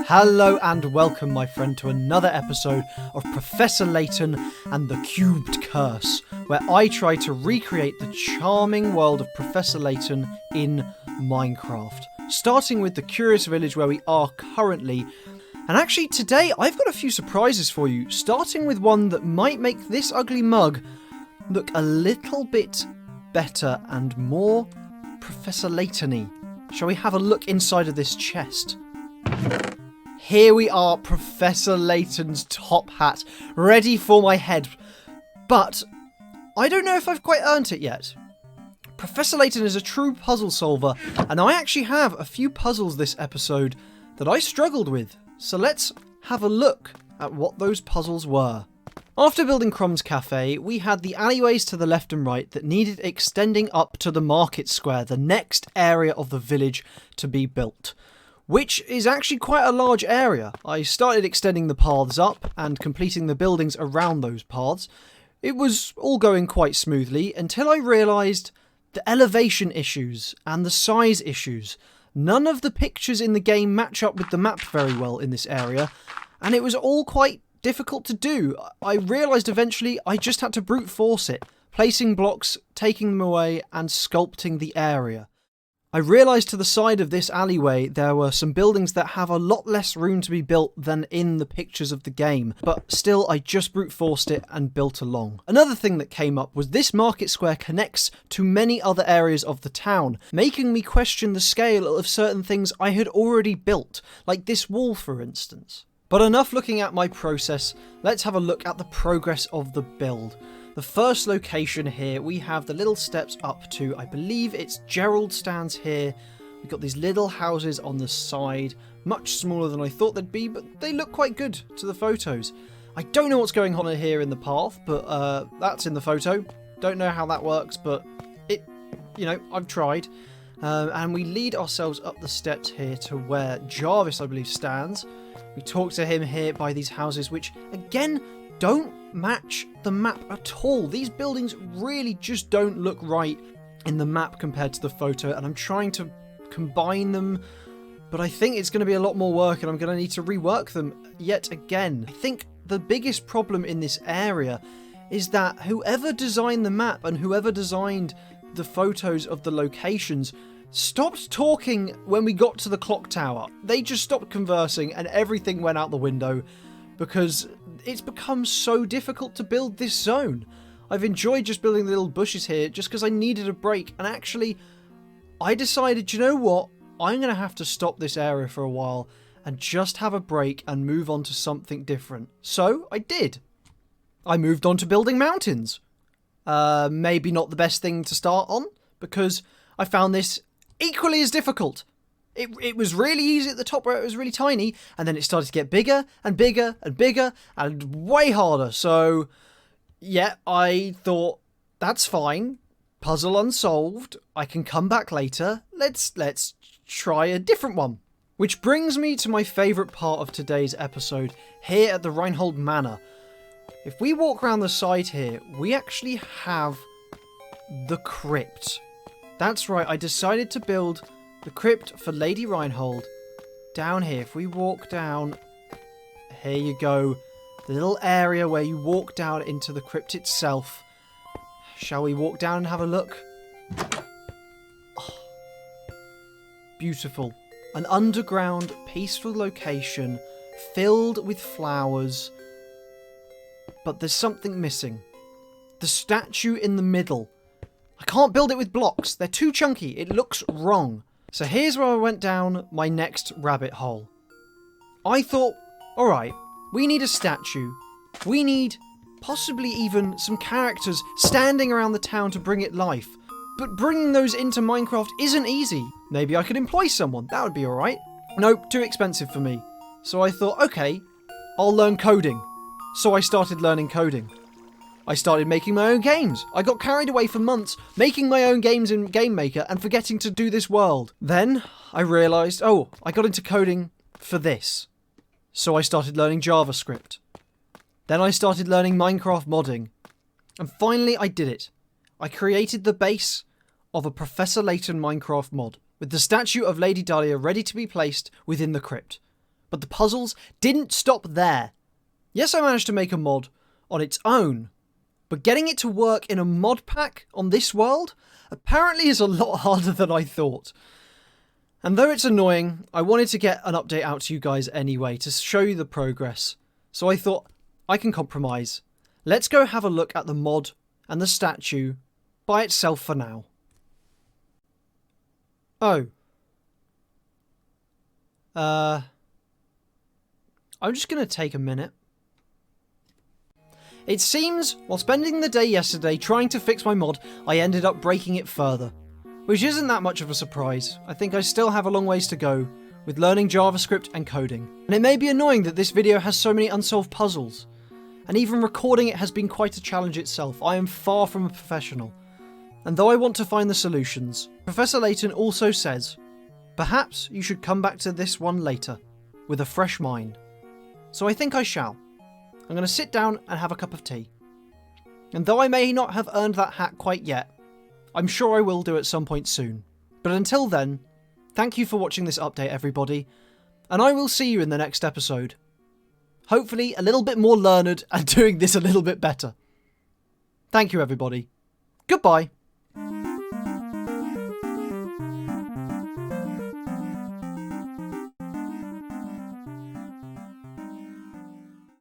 Hello and welcome, my friend, to another episode of Professor Layton and the Cubed Curse, where I try to recreate the charming world of Professor Layton in Minecraft. Starting with the curious village where we are currently. And actually today I've got a few surprises for you, starting with one that might make this ugly mug look a little bit better and more Professor Layton-y. Shall we have a look inside of this chest? Here we are, Professor Layton's top hat, ready for my head. But I don't know if I've quite earned it yet. Professor Layton is a true puzzle solver, and I actually have a few puzzles this episode that I struggled with. So let's have a look at what those puzzles were. After building Crom's Cafe, we had the alleyways to the left and right that needed extending up to the market square, the next area of the village to be built, which is actually quite a large area. I started extending the paths up and completing the buildings around those paths. It was all going quite smoothly until I realised the elevation issues and the size issues. None of the pictures in the game match up with the map very well in this area, and it was all quite difficult to do. I realised eventually I just had to brute force it, placing blocks, taking them away, and sculpting the area. I realised to the side of this alleyway there were some buildings that have a lot less room to be built than in the pictures of the game, but still I just brute forced it and built along. Another thing that came up was this market square connects to many other areas of the town, making me question the scale of certain things I had already built, like this wall for instance. But enough looking at my process, let's have a look at the progress of the build. The first location here, we have the little steps up to, I believe it's Gerald stands here. We've got these little houses on the side, much smaller than I thought they'd be, but they look quite good to the photos. I don't know what's going on here in the path, but that's in the photo. Don't know how that works, but I've tried. And we lead ourselves up the steps here to where Jarvis, I believe, stands. We talk to him here by these houses, which, again, don't match the map at all. These buildings really just don't look right in the map compared to the photo, and I'm trying to combine them, but I think it's going to be a lot more work, and I'm going to need to rework them yet again. I think the biggest problem in this area is that whoever designed the map and whoever designed the photos of the locations stopped talking when we got to the clock tower. They just stopped conversing and everything went out the window because it's become so difficult to build this zone. I've enjoyed just building the little bushes here just because I needed a break, and actually I decided, you know what, I'm going to have to stop this area for a while and just have a break and move on to something different. So I did. I moved on to building mountains. Maybe not the best thing to start on, because I found this equally as difficult. It was really easy at the top where it was really tiny, and then it started to get bigger and bigger and bigger and way harder. So yeah, I thought that's fine. Puzzle unsolved. I can come back later. Let's try a different one. Which brings me to my favourite part of today's episode, here at the Reinhold Manor. If we walk around the side here, we actually have the crypt. That's right, I decided to build the crypt for Lady Reinhold down here. If we walk down, here you go, the little area where you walk down into the crypt itself. Shall we walk down and have a look? Oh, beautiful. An underground, peaceful location filled with flowers. But there's something missing. The statue in the middle. I can't build it with blocks. They're too chunky. It looks wrong. So here's where I went down my next rabbit hole. I thought, alright, we need a statue. We need possibly even some characters standing around the town to bring it life. But bringing those into Minecraft isn't easy. Maybe I could employ someone. That would be alright. Nope, too expensive for me. So I thought, okay, I'll learn coding. So I started learning coding. I started making my own games. I got carried away for months making my own games in Game Maker and forgetting to do this world. Then I realised, oh, I got into coding for this. So I started learning JavaScript. Then I started learning Minecraft modding. And finally I did it. I created the base of a Professor Layton Minecraft mod, with the statue of Lady Dahlia ready to be placed within the crypt. But the puzzles didn't stop there. Yes, I managed to make a mod on its own, but getting it to work in a mod pack on this world apparently is a lot harder than I thought. And though it's annoying, I wanted to get an update out to you guys anyway to show you the progress. So I thought, I can compromise. Let's go have a look at the mod and the statue by itself for now. Oh. I'm just going to take a minute. It seems, while spending the day yesterday trying to fix my mod, I ended up breaking it further. Which isn't that much of a surprise. I think I still have a long ways to go with learning JavaScript and coding. And it may be annoying that this video has so many unsolved puzzles. And even recording it has been quite a challenge itself. I am far from a professional. And though I want to find the solutions, Professor Layton also says, perhaps you should come back to this one later, with a fresh mind. So I think I shall. I'm going to sit down and have a cup of tea. And though I may not have earned that hat quite yet, I'm sure I will do at some point soon. But until then, thank you for watching this update, everybody, and I will see you in the next episode. Hopefully a little bit more learned and doing this a little bit better. Thank you, everybody. Goodbye.